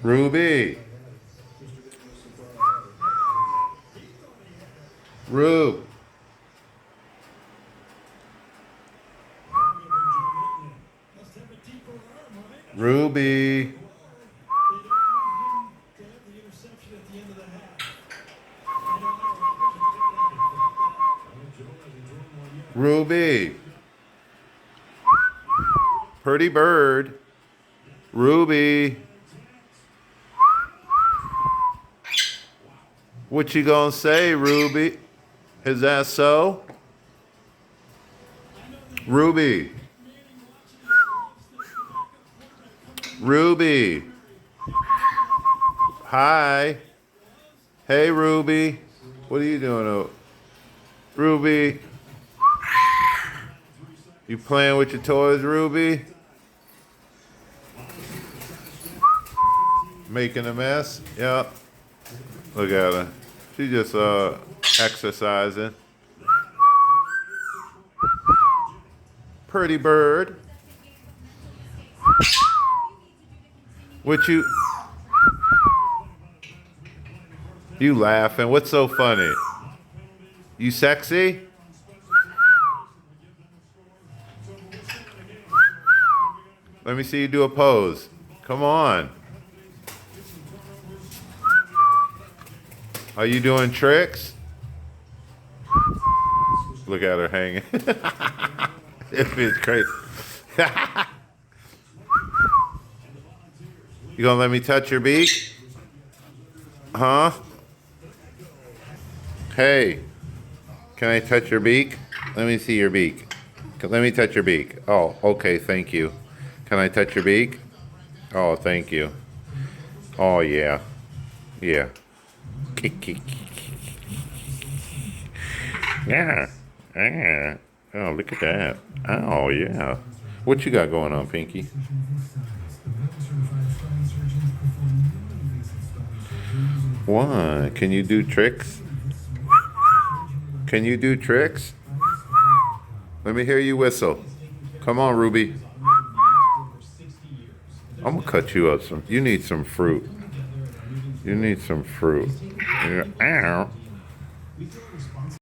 Ruby. Rube. Ruby. Ruby. Pretty bird. Ruby. What you gonna say, Ruby? Is that so? Ruby. Ruby. Hi. Hey, Ruby. What are you doing? Ruby. You playing with your toys, Ruby? Making a mess? Yep. Look at her. She just exercising. Pretty bird. What you laughing? What's so funny? You sexy? Let me see you do a pose. Come on. Are you doing tricks? Look at her hanging. It's crazy. You gonna let me touch your beak? Huh? Hey, can I touch your beak? Let me see your beak. Let me touch your beak. Oh, okay, thank you. Can I touch your beak? Oh, thank you. Oh, yeah. Yeah. Yeah. Yeah. Oh, look at that. Oh, yeah. What you got going on, Pinky? What? Can you do tricks? Can you do tricks? Let me hear you whistle. Come on, Ruby. I'm gonna cut you up some. You need some fruit. You need some fruit. Ow.